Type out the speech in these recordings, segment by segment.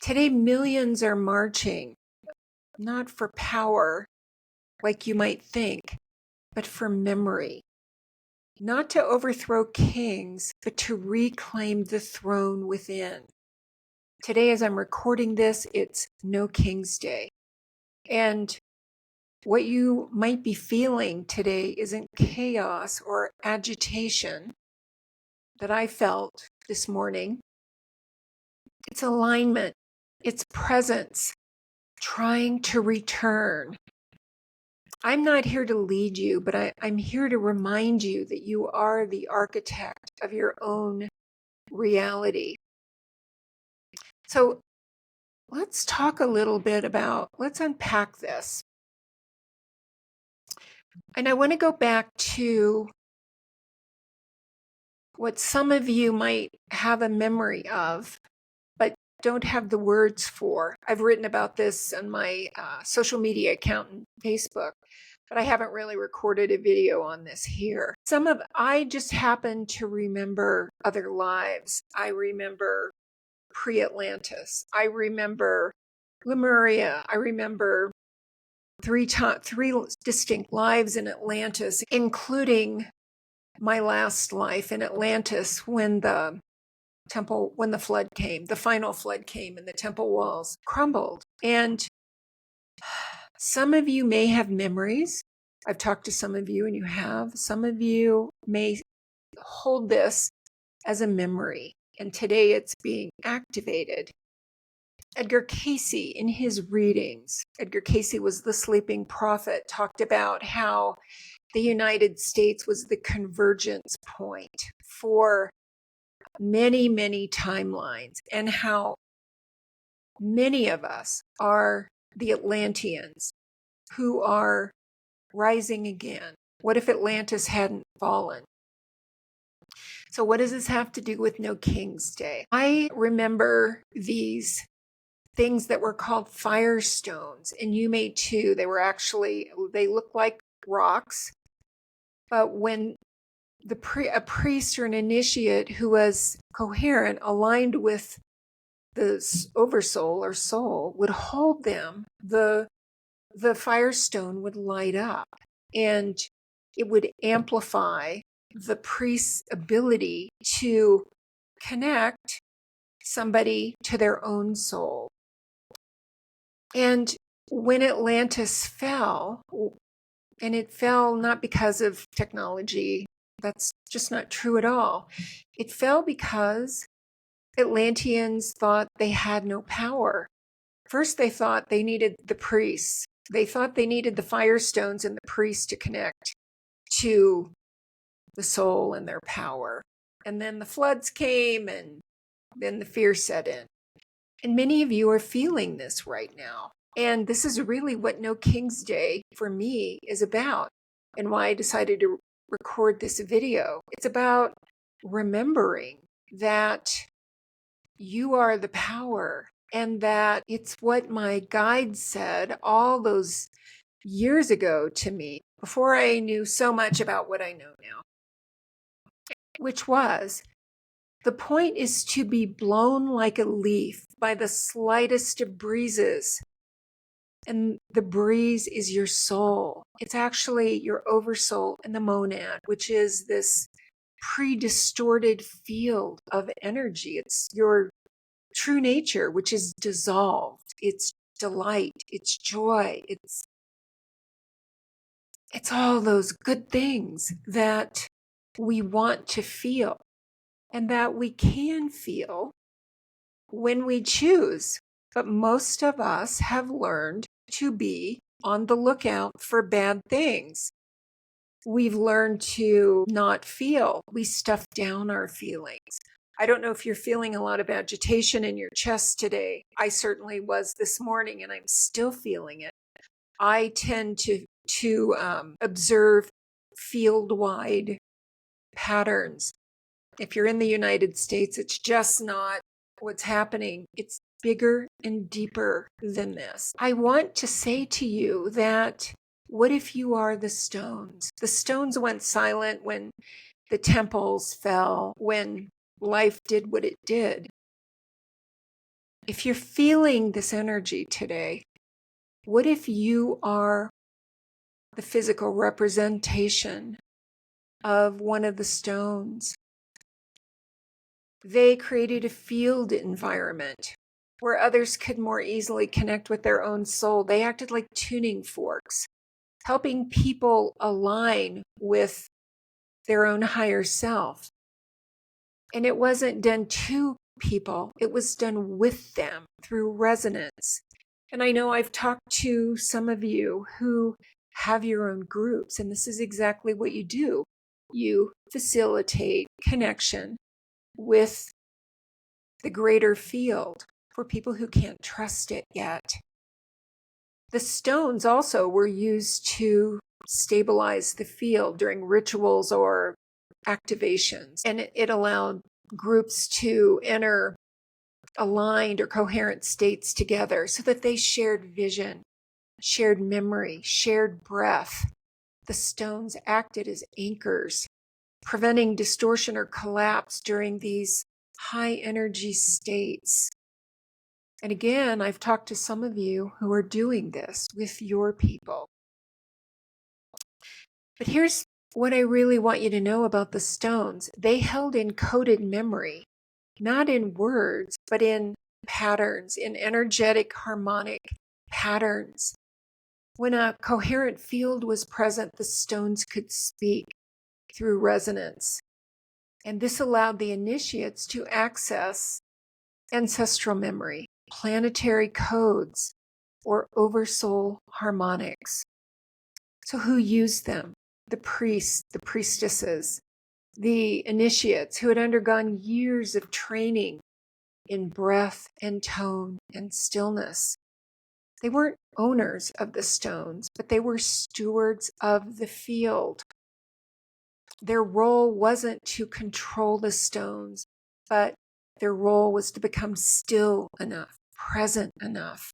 Today, millions are marching, not for power, like you might think, but for memory. Not to overthrow kings, but to reclaim the throne within. Today, as I'm recording this, it's No King's Day. And what you might be feeling today isn't chaos or agitation that I felt this morning. It's alignment, it's presence, trying to return. I'm not here to lead you, but I'm here to remind you that you are the architect of your own reality. So let's talk a little bit let's unpack this. And I want to go back to what some of you might have a memory of, but don't have the words for. I've written about this on my social media account on Facebook, but I haven't really recorded a video on this here. I just happen to remember other lives. I remember pre-Atlantis. I remember Lemuria. I remember three distinct lives in Atlantis, including my last life in Atlantis when the flood came, the final flood came and the temple walls crumbled. And some of you may have memories. I've talked to some of you and you have. Some of you may hold this as a memory. And today it's being activated. Edgar Cayce, in his readings, Edgar Cayce was the sleeping prophet, talked about how the United States was the convergence point for many, many timelines, and how many of us are the Atlanteans who are rising again. What if Atlantis hadn't fallen? So what does this have to do with No King's Day? I remember these things that were called firestones, and you may too. They look like rocks, but when a priest or an initiate who was coherent, aligned with the oversoul or soul, would hold them, the firestone would light up, and it would amplify the priest's ability to connect somebody to their own soul. And when Atlantis fell, and it fell not because of technology, that's just not true at all. It fell because Atlanteans thought they had no power. First, they thought they needed the priests. They thought they needed the firestones and the priests to connect to the soul and their power. And then the floods came, and then the fear set in. And many of you are feeling this right now. And this is really what No King's Day for me is about, and why I decided to record this video. It's about remembering that you are the power, and that it's what my guide said all those years ago to me, before I knew so much about what I know now, which was, the point is to be blown like a leaf by the slightest of breezes. And the breeze is your soul. It's actually your oversoul and the monad, which is this pre-distorted field of energy. It's your true nature, which is dissolved. It's delight. It's joy. It's all those good things that we want to feel, and that we can feel when we choose. But most of us have learned to be on the lookout for bad things. We've learned to not feel. We stuff down our feelings. I don't know if you're feeling a lot of agitation in your chest today. I certainly was this morning, and I'm still feeling it. I tend to observe field-wide patterns. If you're in the United States, it's just not what's happening. It's bigger and deeper than this. I want to say to you that, what if you are the stones? The stones went silent when the temples fell, when life did what it did. If you're feeling this energy today, what if you are the physical representation of one of the stones? They created a field environment where others could more easily connect with their own soul. They acted like tuning forks, helping people align with their own higher self. And it wasn't done to people, it was done with them through resonance. And I know I've talked to some of you who have your own groups, and this is exactly what you do. You facilitate connection with the greater field for people who can't trust it yet. The stones also were used to stabilize the field during rituals or activations, and it allowed groups to enter aligned or coherent states together so that they shared vision, shared memory, shared breath. The stones acted as anchors, preventing distortion or collapse during these high energy states. And again, I've talked to some of you who are doing this with your people. But here's what I really want you to know about the stones. They held encoded memory, not in words, but in patterns, in energetic harmonic patterns. When a coherent field was present, the stones could speak through resonance. And this allowed the initiates to access ancestral memory, planetary codes, or oversoul harmonics. So who used them? The priests, the priestesses, the initiates who had undergone years of training in breath and tone and stillness. They weren't owners of the stones, but they were stewards of the field. Their role wasn't to control the stones, but their role was to become still enough, present enough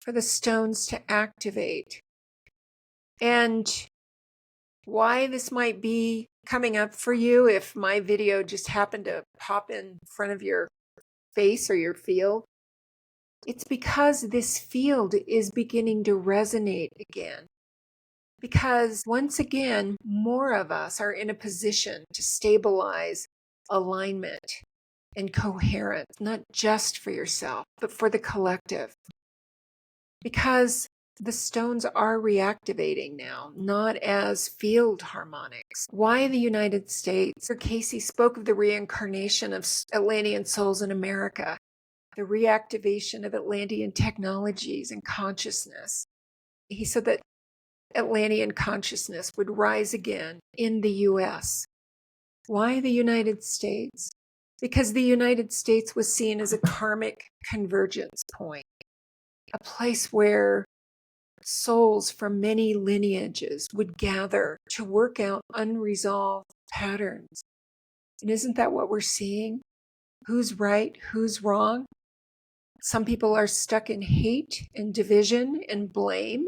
for the stones to activate. And why this might be coming up for you if my video just happened to pop in front of your face or your field, it's because this field is beginning to resonate again. Because once again, more of us are in a position to stabilize alignment and coherence, not just for yourself, but for the collective. Because the stones are reactivating now, not as field harmonics. Why the United States? Edgar Cayce spoke of the reincarnation of Atlantean souls in America, the reactivation of Atlantean technologies and consciousness. He said that Atlantean consciousness would rise again in the U.S. Why the United States? Because the United States was seen as a karmic convergence point, a place where souls from many lineages would gather to work out unresolved patterns. And isn't that what we're seeing? Who's right? Who's wrong? Some people are stuck in hate and division and blame,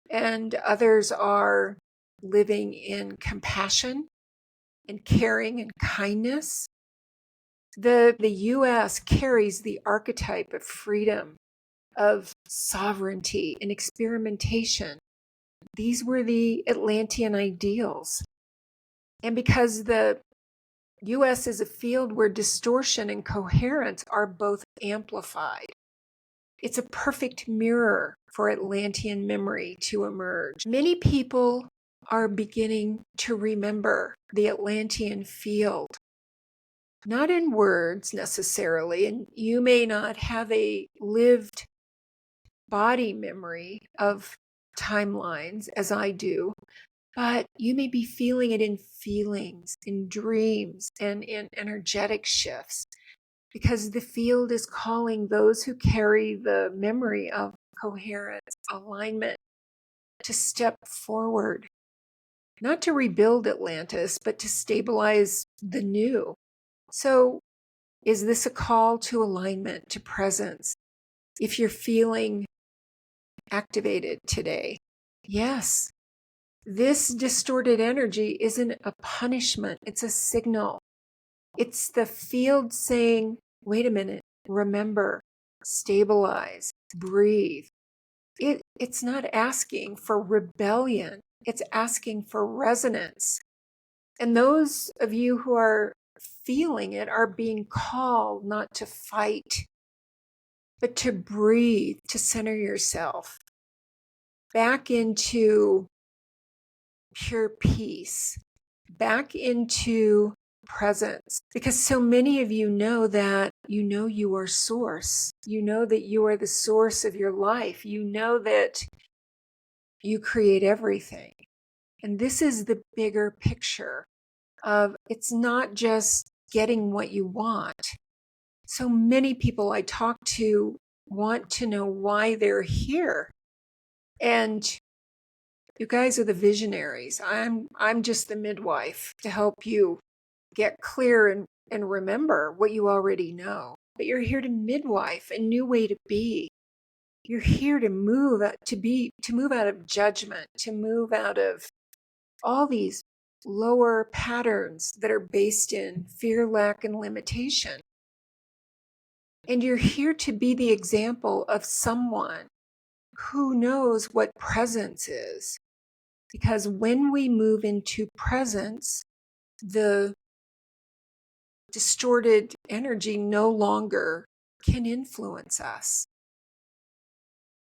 and others are living in compassion and caring and kindness. The U.S. carries the archetype of freedom, of sovereignty and experimentation. These were the Atlantean ideals. And because the U.S. is a field where distortion and coherence are both amplified, it's a perfect mirror for Atlantean memory to emerge. Many people are beginning to remember the Atlantean field, not in words necessarily, and you may not have a lived body memory of timelines as I do, but you may be feeling it in feelings, in dreams, and in energetic shifts, because the field is calling those who carry the memory of coherence, alignment, to step forward, not to rebuild Atlantis, but to stabilize the new. So, is this a call to alignment, to presence? If you're feeling activated today, yes. This distorted energy isn't a punishment, it's a signal. It's the field saying, wait a minute, remember, stabilize, breathe. It's not asking for rebellion. It's asking for resonance. And those of you who are feeling it are being called not to fight, but to breathe, to center yourself back into pure peace, back into presence. Because so many of you know that you are source. You know that you are the source of your life. You know that you create everything. And this is the bigger picture of it's not just getting what you want. So many people I talk to want to know why they're here. And you guys are the visionaries. I'm just the midwife to help you get clear and remember what you already know. But you're here to midwife a new way to be. You're here to move out of judgment, to move out of all these lower patterns that are based in fear, lack, and limitation. And you're here to be the example of someone who knows what presence is. Because when we move into presence, the distorted energy no longer can influence us.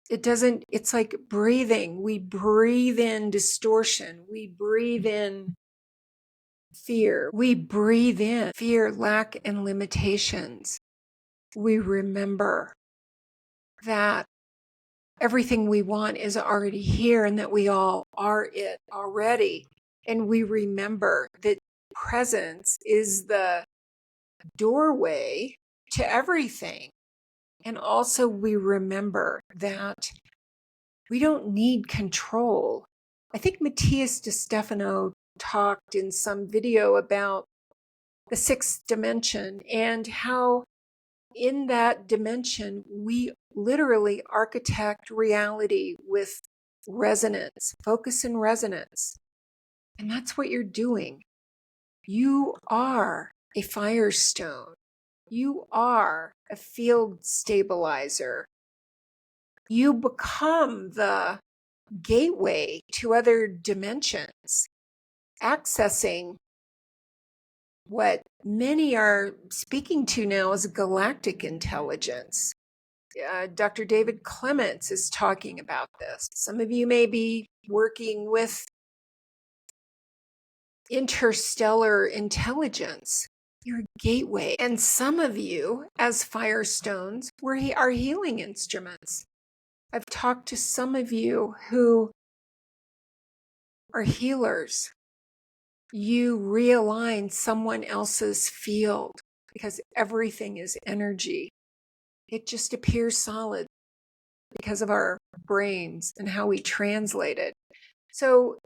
It's like breathing. We breathe in distortion. We breathe in fear. We breathe in fear, lack, and limitations. We remember that everything we want is already here and that we all are it already. And we remember that presence is the doorway to everything. And also we remember that we don't need control. I think Matthias DeStefano talked in some video about the sixth dimension and how in that dimension we literally architect reality with resonance, focus and resonance. And that's what you're doing. You are a firestone. You are a field stabilizer. You become the gateway to other dimensions, accessing what many are speaking to now as galactic intelligence. Dr. David Clements is talking about this. Some of you may be working with interstellar intelligence, your gateway. And some of you, as firestones, are healing instruments. I've talked to some of you who are healers. You realign someone else's field because everything is energy. It just appears solid because of our brains and how we translate it. So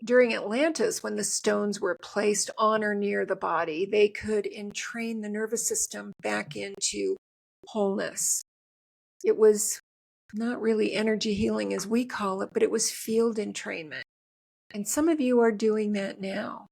during Atlantis, when the stones were placed on or near the body, they could entrain the nervous system back into wholeness. It was not really energy healing as we call it, but it was field entrainment. And some of you are doing that now.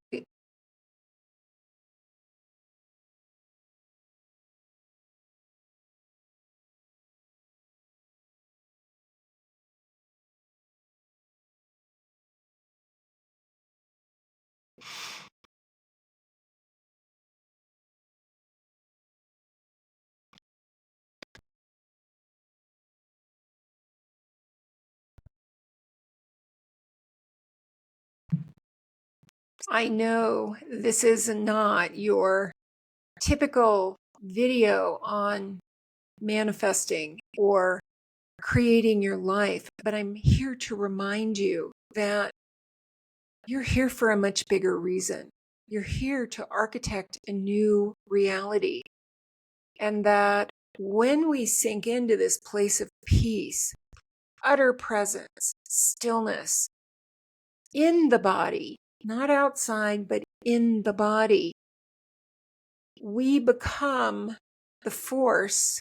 I know this is not your typical video on manifesting or creating your life, but I'm here to remind you that you're here for a much bigger reason. You're here to architect a new reality. And that when we sink into this place of peace, utter presence, stillness, in the body, not outside, but in the body, we become the force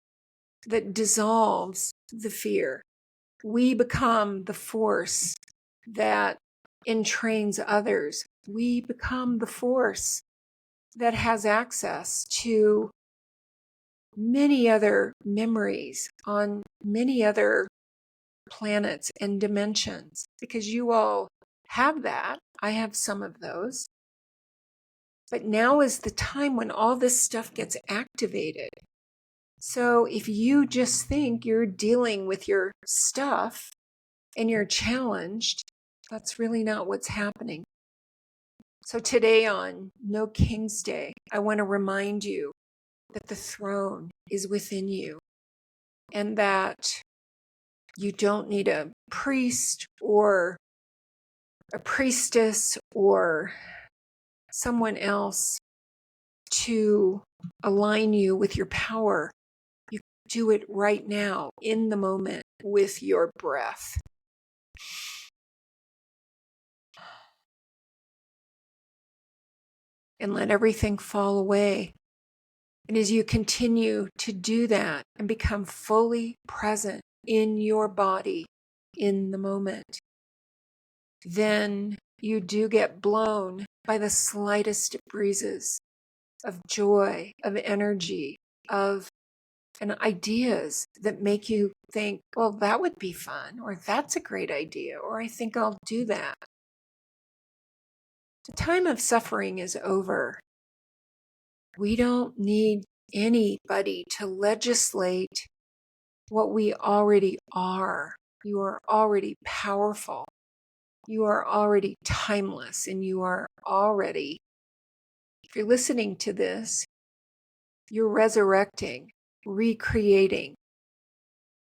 that dissolves the fear. We become the force that entrains others. We become the force that has access to many other memories on many other planets and dimensions, because you all have that. I have some of those. But now is the time when all this stuff gets activated. So if you just think you're dealing with your stuff and you're challenged, that's really not what's happening. So today, on No King's Day, I want to remind you that the throne is within you, and that you don't need a priest or a priestess or someone else to align you with your power. You do it right now, in the moment, with your breath. And let everything fall away. And as you continue to do that and become fully present in your body, in the moment, then you do get blown by the slightest breezes of joy, of energy, of and ideas that make you think, well, that would be fun, or that's a great idea, or I think I'll do that. The time of suffering is over. We don't need anybody to legislate what we already are. You are already powerful. You are already timeless, and you are already, if you're listening to this, you're resurrecting, recreating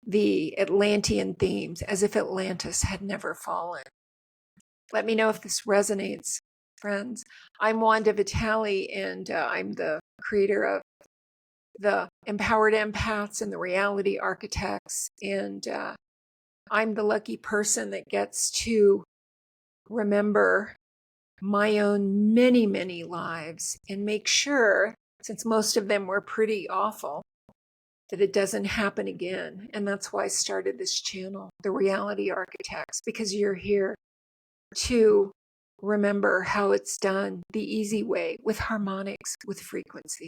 the Atlantean themes as if Atlantis had never fallen. Let me know if this resonates, friends. I'm Wanda Vitale, and I'm the creator of the Empowered Empaths and the Reality Architects. And I'm the lucky person that gets to remember my own many, many lives and make sure, since most of them were pretty awful, that it doesn't happen again. And that's why I started this channel, The Reality Architects, because you're here to remember how it's done the easy way, with harmonics, with frequency.